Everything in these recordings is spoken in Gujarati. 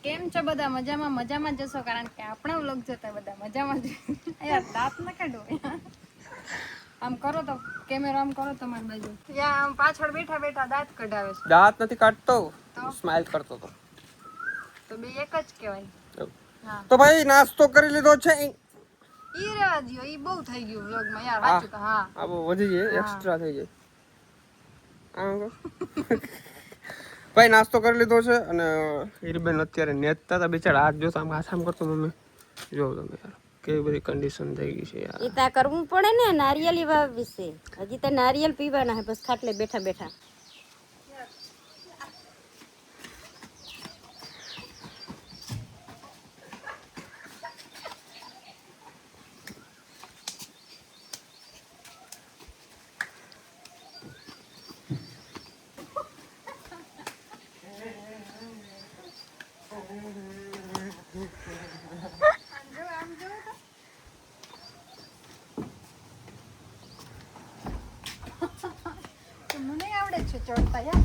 કેમ છો બધા? મજામાં જશો, કારણ કે આપણા વ્લોગ જોતા બધા મજામાં જ. યાર દાંત ન કાઢો, આમ કરો તો કેમેરા આમ કરો તમારી બાજુ. યા આમ પાછળ બેઠા બેઠા દાંત કઢાવે છે. દાંત નથી કાઢતો, સ્માઈલ કરતો તો. તો બે એક જ કહેવાય. હા તો ભાઈ નાસ્તો કરી લીધો છે. ઈ રેવા દયો, ઈ બહુ થઈ ગયું વ્લોગમાં યાર. સાચું તો હા, આ બહુ વધી જાય, એક્સ્ટ્રા થઈ જાય. ભાઈ નાસ્તો કરી લીધો છે અને હીરબેન અત્યારે નેતતા હતા બિચારા. હાથ જોતા આમ આસામ કરતો મમ્મી જો તમે યાર કેવી બધી કન્ડિશન થઈ ગઈ છે યાર. ઈ તા કરવું પડે ને નારિયેળી વાવ વિશે. હજી તો નારિયેળ પીવાના હે બસ ખાટલે બેઠા બેઠા. મને આવડે છે ચડતા યાર.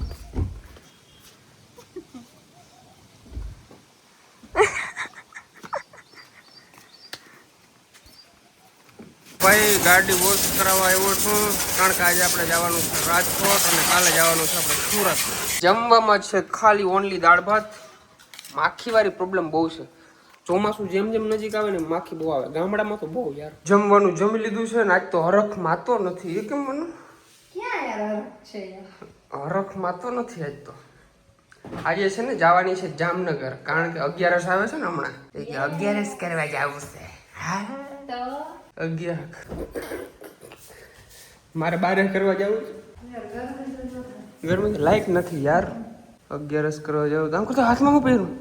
ભાઈ ગાડી વોશ કરાવવા આવ્યો છું, કારણ કે આજે આપણે જવાનું છે રાજકોટ અને કાલે જવાનું છે આપણે સુરત. જમવામાં છે ખાલી ઓનલી દાળ ભાત. માખીવાળી પ્રોબ્લેમ બહુ છે. ચોમાસું જેમ જેમ નજીક આવે ને માખી બહુ આવે. ગામડામાં તો બહુ યાર. જમવાનું જમી લીધું છે ને આજ તો હરખ માતો નથી. એ કેમ મને ક્યાં યાર હરખ છે યાર? હરખ માતો નથી આજ તો. આજે છે ને જવાની છે જામનગર, કારણ કે 11 આવે છે ને હમણાં. એ કે 11 કરવા જવું છે. હા તો 11 મારે 12 કરવા જવું છે. ઘરમાં લાઈટ નથી યાર. 11 કરવા જવું તો આમ કરતો હાથમાં હું પહેરું.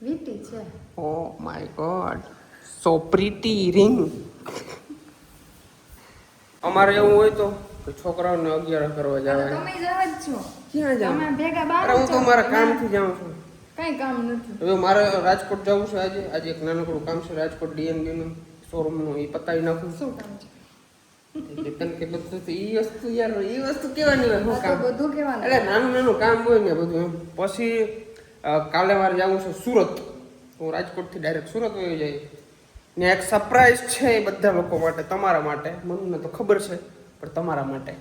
વીટી છે. Oh my God, so pretty ring. અમારે એવું હોય તો છોકરાઓને 11 કરવા જવાય. તમે જાવ જ છો. ક્યાં જાવ? તમે ભેગા બાર અરે હું તો મારા કામથી જાઉં છું. કઈ કામ નથી. હવે મારે રાજકોટ જવું છે આજે. આજે એક નાનકડું કામ છે રાજકોટ ડીએનબી નું શોરૂમનું. એ પતાવી નાખું. શું કામ છે? તને કે બધું તો ઈ વસ્તુ યાર, ઈ વસ્તુ કેવાની હોય શું કામ? બધું કેવાનું. એટલે નાનું નાનું કામ હોય ને બધું એમ. પછી કાલે મારે જવું છે સુરત. હું રાજકોટથી ડાયરેક્ટ સુરત વહી જાય ને એક સરપ્રાઈઝ છે એ બધા લોકો માટે, તમારા માટે. મને તો ખબર છે પણ તમારા માટે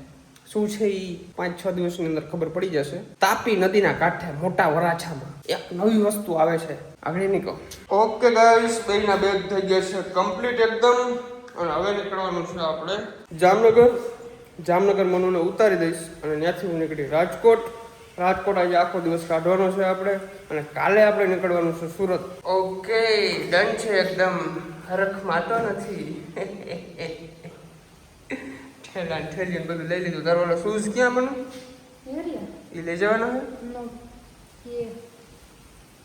શું છે એ 5-6 દિવસની અંદર ખબર પડી જશે. તાપી નદીના કાંઠે મોટા વરાછામાં એક નવી વસ્તુ આવે છે. આગળ નીકળો. ઓકે ગાઈસ, બેયના બેગ થઈ ગયા છે કમ્પ્લીટ એકદમ. અને હવે નીકળવાનું છે આપણે જામનગર. જામનગર મનુને ઉતારી દઈશ અને ત્યાંથી હું નીકળી રાજકોટ. રાજકોટ આજે આખો દિવસ કાઢવાનો છે આપણે, અને કાલે આપણે નીકળવાનું છે સુરત. ઓકે ડન છે એકદમ. હરખ માતો નથી. ઠેલા ઠેલી બધું લઈ લીધું. તારો ઓલો શૂઝ ક્યાં મને એ લઈ જવાના છે? નો ये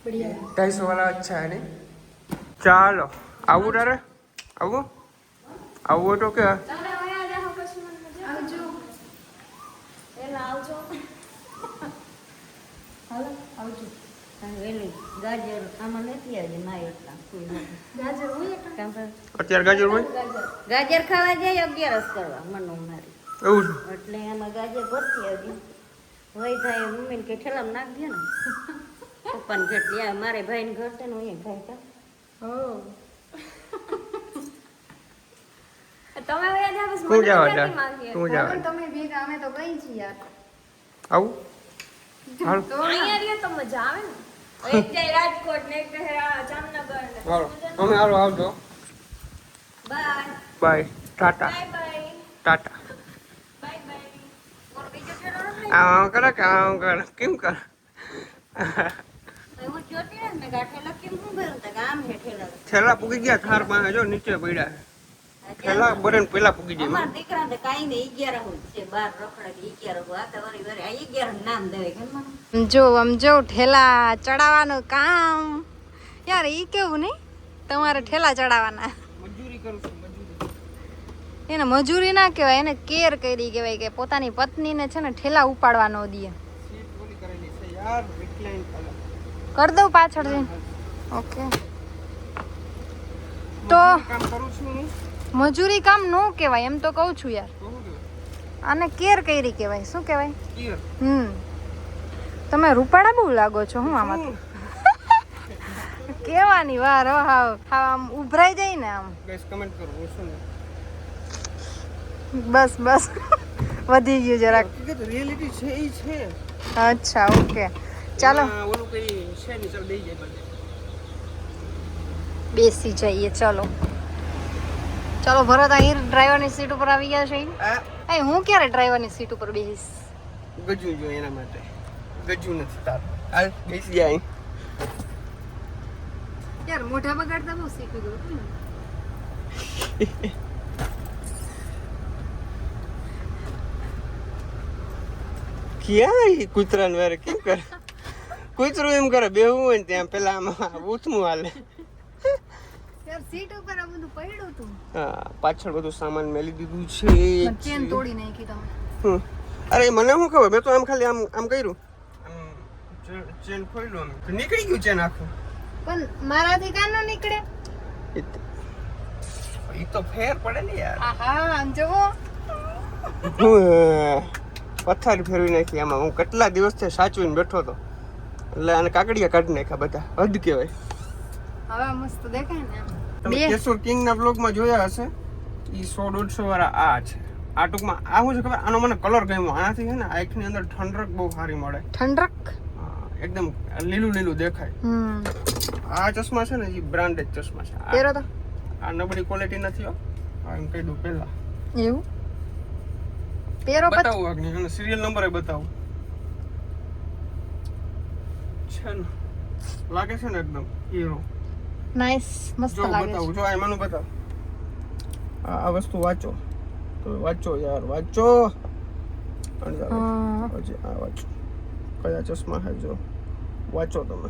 बढ़िया 250 વાળા અચ્છા હે ને. ચાલો આવું તારે આવું આવું તો કે આવજો. એલા આવજો. હાલો આવજો. વેલી ગાજર આમાં નથી આજે માય એટલા કોઈ નથી. ગાજર હોય કે કામ પર અત્યારે ગાજર હોય ગાજર ખાવા જાય 11 કરવા મનો મારી. એવું છે. એટલે આમાં ગાજર ભરતી આવી હોય થાય મમ્મીને કે ઠેલામાં નાખ દે ને. પપ્પાને કેટલી આ મારે ભાઈને ઘર છે ને હું ખાઈ તા. હો તમે વયા જાવ બસ. તું મને જાવ ક્યાંથી માંગીએ? તું જાવ તમે ભેગા અમે તો ગઈ છીએ યાર. આવું હાલો તો અહીંયા રહીએ તો મજા આવે ને. એક જાય રાજકોટ ને એક જાય જામનગર ને. હાલો તમે હાલો આવજો. Bye bye tata bye bye tata. Bye bye. ઓર બીજો કેરો ને આમ કરે કે આમ કરે કેમ કરે? હું જોતી ને મેં ગાઠેલા કેમ હું ભરું તા ગામ હે ઠેલા. છેલ્લા પૂગી ગયા થાર પાસે જો નીચે પડ્યા. છેલ્લા બરેન પેલા પૂગી જાય. અમાર દીકરા તો કાઈ ને 11 હોય છે બાર રખડે 11 હોય આ તો વરી વરી આ 11 નામ દેવે કેમ મને. જો આમ જો ઠેલા ચડાવવાનું કામ યાર ઈ કેવું નહીં તમારે ઠેલા ચડાવવાના. મજૂરી કરું છું મજૂરી. એને મજૂરી ના કહેવાય, એને કેર કરી કહેવાય કે પોતાની પત્નીને છે ને ઠેલા ઉપાડવા ન દે. સીટ ઓલી કરેલી છે યાર, રિક્લાઇન કલર. કરી દઉં પાછળ જઈને. ઓકે તો કામ કરું છું હું. મજૂરી કામ ન કહેવાય એમ તો કહું છું યાર. કહું કે આને કેર કરી કહેવાય. શું કહેવાય? કિયર. તમે રૂપાળા બહુ લાગો છો હું આમાં તો. કેવાની વાર હો, હાવ હાવ આમ ઉભરાઈ જાય ને આમ. ગાઈસ કમેન્ટ કરો હું શું બસ બસ વધી ગયું જરાક. હકીકત રિયાલિટી છે ઈ છે. અચ્છા ઓકે ચાલો એમાં ઓલું કઈ છે નહીં, ચાલ બેસી જાય બધે. બેસી જઈએ ચલો. ચલો ભરત અહીં ડ્રાઈવરની સીટ ઉપર આવી ગયા છે. આ એ હું ક્યારે ડ્રાઈવરની સીટ ઉપર બેસીશ? ગજુ જો એના માટે ગજુ નથી તાર. હાલ બેસી જાય. યાર મોઢા બગાડતા બહુ શીખી ગયું હતું ને. ક્યાં ઈ કૂતરાને વારે કેમ કરે? કૂતરું એમ કરે બેહવું હોય ને ત્યાં પેલા આમાં ઉથમું હાલે. યાર સીટ ઉપર આ બધું પડ્યું હતું. હા પાછળ બધું સામાન મેલી દીધું છે. ચેન તોડી નાખી તમે. અરે મને શું ખબર, મેં તો આમ ખાલી આમ આમ કર્યું, ચેન ખોલ્યું, આમ નીકળી ગયું ચેન આખું. પણ મારાથી કાન ન નીકળે. ઈ તો ફેર પડે ને યાર. આહા આમ જોવો. પથ્થર ફેરવી નાખી આમાં. હું કેટલા દિવસથી સાચવીને બેઠો હતો, એટલે આને કાકડિયા કાઢી નાખ્યા બધા. હદ કહેવાય. હવે મસ્ત દેખાય ને આમ. તમે કેશોર કિંગ ના બ્લોગમાં જોયા હશે, ઈ 100-150 વાળા આ છે. આ ટૂંકમાં આ શું છે ખબર, આનો મને કલર ગમ્યો. આનાથી છે ને આંખની અંદર ઠંડક બહુ સારી મળે. ઠંડક એકદમ લીલું લીલું દેખાય. આ ચશ્મા છે ને એ બ્રાન્ડેડ ચશ્મા છે. પહેરો તો આ નબળી ક્વોલિટી નથી હો. આ એમ કહી દઉં પહેલા. એવું પહેરો પછી બતાવું અગ્નિ અને સિરિયલ નંબર બતાવું છે ને. લાગે છે ને એકદમ હીરો. નાઈસ મસ્ત જો લાગે બતાવું, છે. જો આ મને બતાવ. આ વસ્તુ વાંચો તો વાંચો યાર, વાંચો. અને પછી આ વાંચો કયા ચશ્મા છે, જો વાંચો તમે.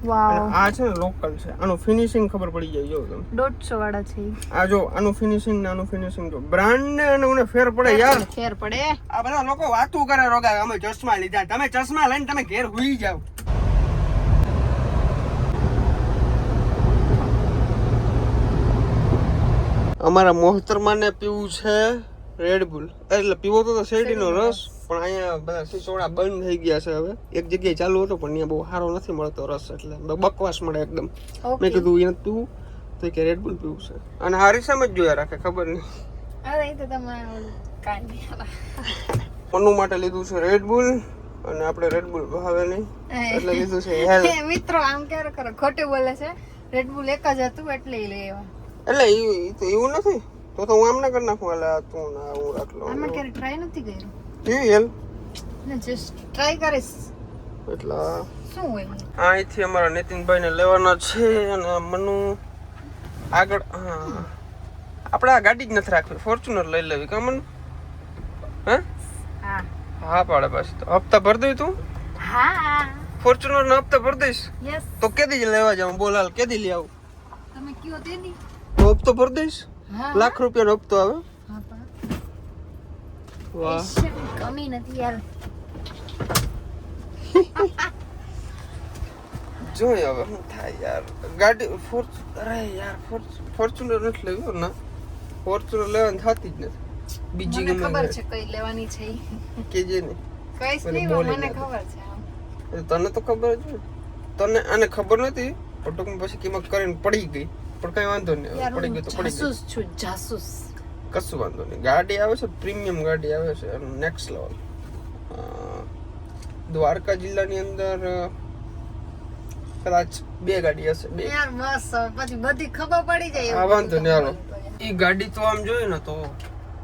વાવ અને આ છે ને લોકલ છે. આનું ફિનિશિંગ ખબર પડી જાય. જો તમે 150 વાળા છે. આ જો આનું ફિનિશિંગ ને આનું ફિનિશિંગ જો બ્રાન્ડ ને અને મને ફેર પડે યાર. ફેર પડે. આ બધા લોકો વાતું કરે રોગા અમે ચશ્મા લીધા. તમે ચશ્મા લઈને તમે ઘેર હુઈ જાવ. અમારા મોહતરમાને પીવું છે રેડબુલ. એટલે પીવો તો શેરડીનો રસ, પણ અહીંયા બધા સિસોડા બંધ થઈ ગયા છે હવે. એક જગ્યાએ ચાલુ હતો પણ ત્યાં બહુ સારો નથી મળતો રસ, એટલે બકવાસ મળે એકદમ. મેં કીધું એ નથી પીવું, તો કે રેડબુલ પીવું છે. અને હારી સામે જ જોયા રાખે, ખબર નહીં. અરે એ તો તમારે કાંઈ મનુ માટે લીધું છે રેડબુલ, અને આપણે રેડબુલ ભાવે નહીં એટલે લીધું છે હેલ. મિત્રો આમ ક્યારે કરો, ખોટું બોલે છે. રેડબુલ એક જ હતું એટલે ઈ લેવા. એટલે ઈ તો એવું નથી. તો હું આમ ના કરી નાખું. એટલે તું ના હું રાખ લઉં. આમાં ક્યારે ટ્રાય નથી કર્યું કેવી હેલ ને, જસ્ટ ટ્રાય કરીશ એટલે શું હોય. અહીંથી અમારા નીતિનભાઈને લેવાના છે. અને મનુ આગળ. હા આપણે આ ગાડી જ નથી રાખવી, ફોર્ચ્યુનર લઈ લેવી. કા મનુ? હે હા હા પાડે પાછી. તો હપ્તા ભરી દઈ તું? હા ફોર્ચ્યુનર ના હપ્તા ભરી દઈશ યસ. તો કેદી જ લેવા જાઉં? બોલ હાલ, કેદી લઈ આવું? તમે કયો તે દી. તો હપ્તો ભરી દઈશ. હા લાખ રૂપિયાનો હપ્તો આવે. હા પણ વાહ કમી નથી યાર. જોઈએ હવે શું થાય યાર. ગાડી અરે યાર ફોર્ચ્યુનર નથી લેવી ને. ફોર્ચ્યુનર લેવાની થતી જ નથી. બીજી મને ગમે ખબર છે કઈ લેવાની છે ઈ. કેજે ને. કઈશ મને નહીં બોલી મને ના ખબર છે આમ. તને તો ખબર જ હોય. તને આને ખબર નથી પણ ટૂંકમાં પછી કિંમત કરીને પડી ગઈ. પણ કઈ વાંધો નહીં, યાર પડી હું ગઈ તો પડી ગઈ. જાસૂસ છું જાસૂસ. કશું વાંધો નહીં. ગાડી આવે છે, પ્રીમિયમ ગાડી આવે છે, નેક્સ્ટ લેવલ. દ્વારકા જિલ્લાની અંદર કદાચ 2 ગાડી હશે. 2 યાર બસ હવે પછી બધી ખબર પડી જાય. હા વાંધો નહીં હાલો. એ ગાડી તો આમ જોઈએ ને તો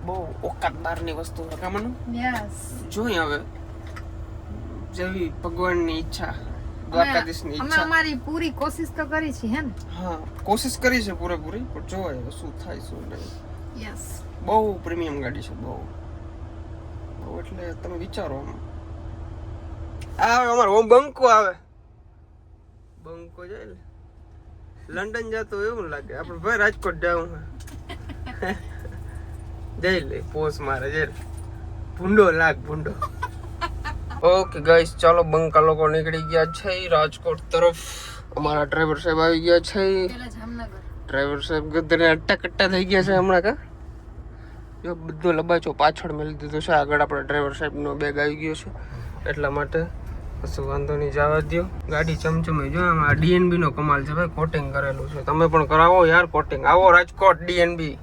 બહુ ઓકાત બહારની વસ્તુ છે. કામનું યસ. જોઈએ હવે જેવી ભગવાનની ઈચ્છા, દ્વારકાધીશની અમે ઈચ્છા. અમારી પૂરી કોશિશ તો કરી છે હે ને. હા કોશિશ કરી છે પૂરેપૂરી, પણ જોઈએ હવે શું થાય શું નહીં. યસ. બહુ પ્રીમિયમ ગાડી છે, બહુ એટલે તમે વિચારો. આવે અમારો ઓમ બંકો આવે. બંકો જાય ને લંડન જતો એવું લાગે. આપણે ભાઈ રાજકોટ જાવું જઈ લે પોસ મારે જઈ ભૂંડો લાગ ભૂંડો. ઓકે ગાઈસ ચાલો બંકા લોકો નીકળી ગયા છે રાજકોટ તરફ. અમારા ડ્રાઈવર સાહેબ આવી ગયા છે. પેલા જામનગર. ડ્રાઈવર સાહેબ ગધરે અટ્ટા થઈ ગયા છે હમણાં. કા જો બધો લબાચો પાછળ મેલી દીધો છે. આગળ આપણા ડ્રાઈવર સાહેબનો બેગ આવી ગયો છે એટલા માટે. કશું વાંધો નહીં, જવા દો. ગાડી ચમચમે જો આમાં ડીએનબી નો કમાલ છે ભાઈ, કોટિંગ કરેલું છે. તમે પણ કરાવો યાર કોટિંગ. આવો રાજકોટ ડીએનબી.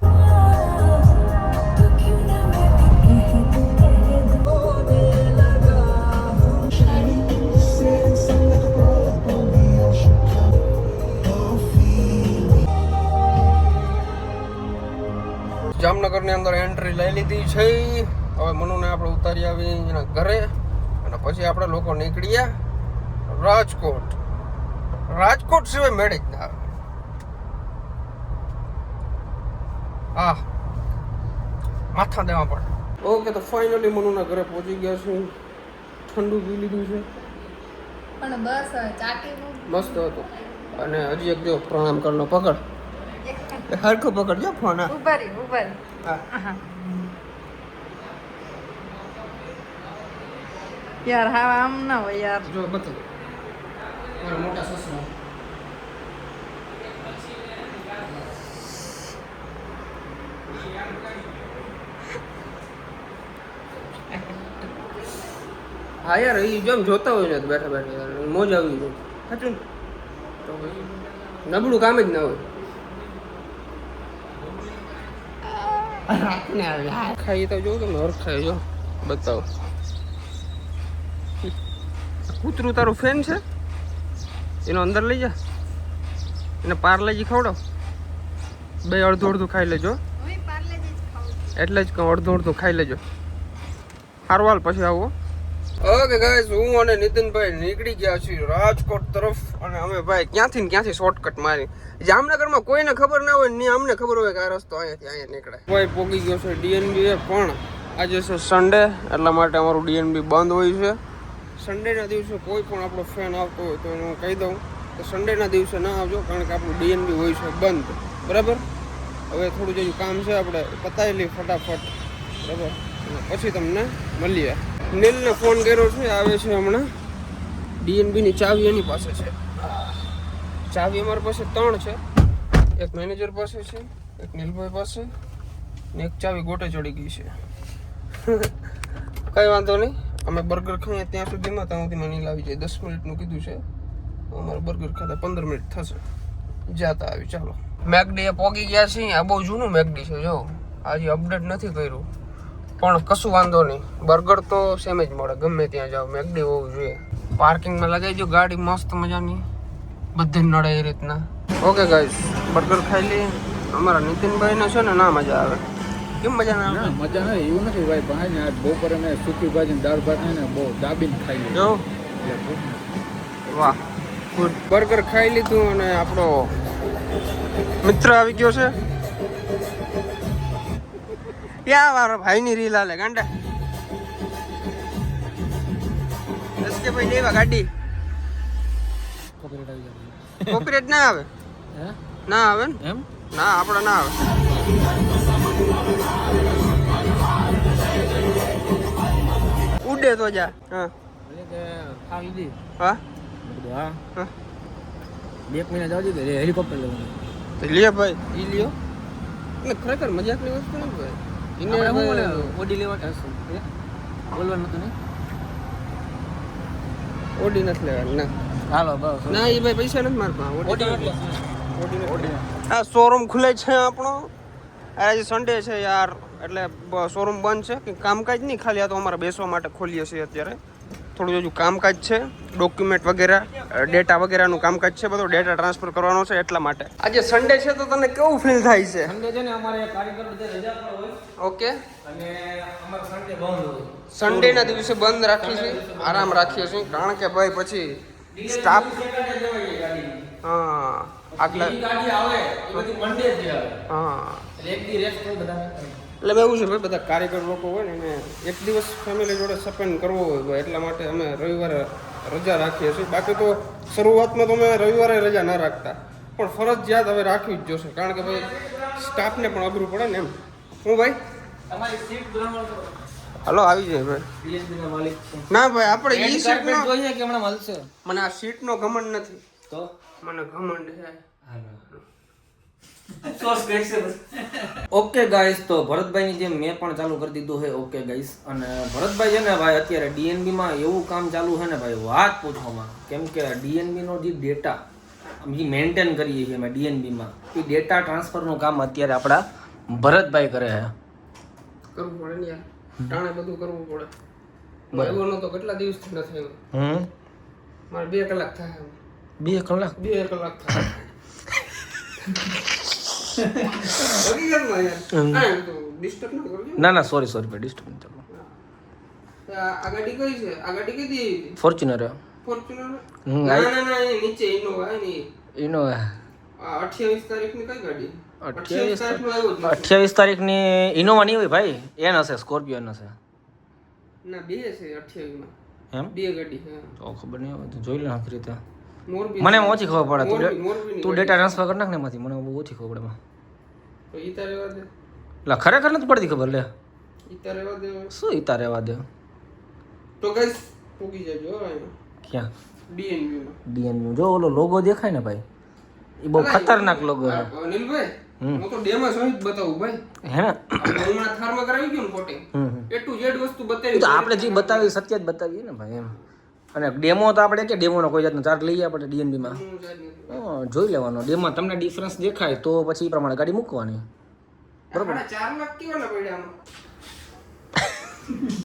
જામનગર ની અંદર એન્ટ્રી લઈ લીધી છે. હવે મનુને આપણે ઉતારી આવી એના ઘરે અને પછી આપણે લોકો નીકળ્યા રાજકોટ. રાજકોટ સિવાય મેળે જ ના આવે. હા, માથા દેવા પડે. ઓકે, તો ફાઇનલી મનુના ઘરે પહોંચી ગયા છે. ઠંડુ પી લીધું છે પણ બસ ચાટી મસ્ત હતું. અને હજી એક દિવસ પ્રણામ કરનો પકડ, હરખો પકડજો ફોન. ઉભારી હા, યાર હા આમ ના હોય યાર. જો બતાવ મારા મોટા સસરા. હા યાર, એ જેમ જોતા હોય ને બેઠા બેઠા યાર મોજ આવી જાય. સાચું ને? તો પછી નબળું કામ જ ના હોય. ખાઈ તો જો તમે હરખાઈ જો. બતાવો, કૂતરું તારું ફેન છે? એનો અંદર લઈ જા, એને પાર્લેજી ખવડાવ. બે અડધું અડધું ખાઈ લેજો. એટલે જ કહું, અડધું અડધું ખાઈ લેજો. સારું હાલ, પછી આવો. ઓકે ગાઈસ, હું અને નીતિનભાઈ નીકળી ગયા છીએ રાજકોટ તરફ. અને અમે ભાઈ ક્યાંથી શોર્ટકટ મારી. જામનગરમાં કોઈને ખબર ના હોય ને અમને ખબર હોય કે આ રસ્તો અહીંયા નીકળે. ભાઈ પોગી ગયો છે ડીએનબી. પણ આજે છે સન્ડે, એટલા માટે અમારું ડીએનબી બંધ હોય છે. સન્ડેના દિવસે કોઈ પણ આપણો ફેન આવતો હોય તો એને હું કહી દઉં કે સન્ડેના દિવસે ના આવજો, કારણ કે આપણું ડીએનબી હોય છે બંધ. બરાબર? હવે થોડું જેવું કામ છે, આપણે પતાવી લઈએ ફટાફટ. બરાબર? પછી તમને મળીએ. નીલને ફોન કર્યો છે, આવે છે હમણાં. ડીએનબીની ચાવી એની પાસે છે. ચાવી અમારી પાસે 3 છે. એક મેનેજર પાસે છે, એક નીલભાઈ પાસે, ને એક ચાવી ગોટે ચડી ગઈ છે. કઈ વાંધો નહીં, અમે બર્ગર ખાઈએ ત્યાં સુધીમાં ત્યાં નીલ આવી જાય. 10 મિનિટનું કીધું છે. અમારે બર્ગર ખાતા 15 મિનિટ થશે. જાતા આવી. ચાલો, મેકડીએ પોગી ગયા છીએ. આ બહુ જૂનું મેકડી છે, જો હજી અપડેટ નથી કર્યું. પણ કશું વાંધો નહીં, બર્ગર તો સેમ જ મળે ગમે ત્યાં જાઓ. મેકડી હોવું જોઈએ. પાર્કિંગમાં લગાવી દો ગાડી મસ્ત મજાની, બધે નડે એ રીતના. ઓકે ગાઈસ, બર્ગર ખાઈ લઈએ. અમારા નીતિનભાઈને છે ને ના મજા આવે. કેમ મજા ના આવે? મજા આવે એવું નથી ભાઈ. ભાઈ ને આજ બપોરે મેં સૂકી ભાજી દાળ ભાત ને બહુ દાબીને ખાઈ લીધું. વાહ, ગુડ. બર્ગર ખાઈ લીધું અને આપણો મિત્ર આવી ગયો છે. ક્યાં મારા ભાઈની રીલ હાલે ગાંડા. કે ભાઈ લેવા ગાડી. કોપીરાઈટ ના આવે? ના આવે ને? એમ ના, આપણે ના આવે. ઉડે તો જા. હા ખા લીધી. હા હા હા, 2 મહિના જાવ છે હેલિકોપ્ટર લેવાનું. તો લે ભાઈ, ઈ લ્યો. એટલે ખરેખર મજાકની વસ્તુ નથી ભાઈ. એને ઓડી લેવા હશે બોલવાનું હતું ને. ઓડી નથી લેવાની. ના હાલો બસ. ના, એ ભાઈ પૈસા નથી મારતા. ઓડી આ શોરૂમ ખુલે છે આપણો. આજે સન્ડે છે યાર, એટલે શોરૂમ બંધ છે. કંઈ કામકાજ નહીં, ખાલી આ તો અમારે બેસવા માટે ખોલીએ છીએ અત્યારે. થોડું હજુ કામકાજ છે, ડોક્યુમેન્ટ વગેરે, ડેટા વગેરેનું કામકાજ છે. બધો ડેટા ટ્રાન્સફર કરવાનો છે, એટલા માટે. આજે સન્ડે છે તો તને કેવું ફીલ થાય છે? સન્ડે છે ને અમારે કારીગર બધા રજા પર હોય ઓકે, અને અમારે સન્ડે બંધ હોય. સન્ડેના દિવસે બંધ રાખીએ છીએ, આરામ રાખીએ છીએ, કારણ કે ભાઈ પછી સ્ટાફ. હા, આગલા ગાડી આવે એ બધી મંડે જ આવે. હા, એક દી રેસ્ટ હોય બધા. એટલે એવું છે ભાઈ, બધા કારીગર લોકો હોય ને એને એક દિવસ ફેમિલી જોડે સ્પેન્ડ કરવો હોય ભાઈ, એટલા માટે અમે રવિવારે રજા રાખીએ છીએ. બાકી તો શરૂઆતમાં તો અમે રવિવારે રજા ના રાખતા, પણ ફરજિયાત હવે રાખવી જ જોશે, કારણ કે ભાઈ સ્ટાફને પણ અઘરું પડે ને એમ. હું ભાઈ તમારી સીટ ગ્રાઉન્ડ હલો આવી જાય ભાઈ. ડીએસબી ના માલિક ના ભાઈ, આપણે ઈ સીટ જોઈએ કે હમણાં મળશે. મને આ સીટનો ઘમંડ નથી, તો મને ઘમંડ છે. ઓકે ગાઈસ, તો ભરતભાઈની જેમ મેં પણ ચાલુ કરી દીધું છે. ઓકે ગાઈસ, અને ભરતભાઈ છે ને ભાઈ અત્યારે DNB માં એવું કામ ચાલુ છે ને ભાઈ વાત પૂછવામાં. કેમ કે DNB નો જે ડેટા અમે મેન્ટેન કરીએ છીએ અમે DNB માં, એ ડેટા ટ્રાન્સફરનું કામ અત્યારે આપણા ભરતભાઈ કરે છે. કરવું પડે ને યાર, ટાણે બધું કરવું પડે. એવો નતો કેટલા દિવસથી ન થયો. મારે 2 કલાક થાય. 2 કલાક 2 કલાક થાય. હકીકતમાં યાર. હા, તો ડિસ્ટર્બ ન કરજો. ના ના, સોરી ભાઈ, ડિસ્ટર્બ નહીં ચાલો. આ ગાડી કઈ છે? આ ગાડી કઈ દી? Fortuner Fortuner? ના ના ના, એ નીચે ઇનોવા હે ને. એનો આ 28 તારીખની કઈ ગાડી? 28 તારીખનું આવ્યું જ નથી. 28 તારીખની ઇનોવા નહીં હોય ભાઈ, એન હશે, સ્કોર્પિયો એન હશે. ના, 2 છે 28 માં. એમ 2 ગાડી. હા, તો ખબર નહીં આવે તો જોઈ લે આખી રીતે. મોરબી. મને એમાં ઓછી ખબર પડે. મોરબીની તું ડેટા ટ્રાન્સફર કરી નાખ ને એમાંથી, મને બહુ ઓછી ખબર પડે એમાં. તો ઈ તારે રહેવા દે. એટલે ખરેખર નથી પડતી ખબર. લે ઈ તારે રહેવા દે. શું ઈતા રહેવા દે. તો ગાઈસ પૂકી જજો એમાં. ક્યાં? DNB માં. DNB જો ઓલો લોગો દેખાય ને ભાઈ, એ બહુ ખતરનાક લોગો છે. અનિલભાઈ, હું તો ડેમો સહિત બતાવું ભાઈ. હે ને? આપણે હમણાં થારમાં કરાવી ગયું ને કોટિંગ. A to Z વસ્તુ એ બતાવી. તો આપણે જે બતાવી સત્ય જ બતાવીએ ને ભાઈ એમ. અને ડેમો તો આપણે કે ડેમોનો કોઈ જાતનો ચાર્જ લઈએ આપણે DNB માં. જોઈ લેવાનો. ડેમો તમને ડિફરન્સ દેખાય તો પછી એ પ્રમાણે ગાડી મૂકવાની. બરોબર. 4 લાખ કેવાના પડ્યા આમાં?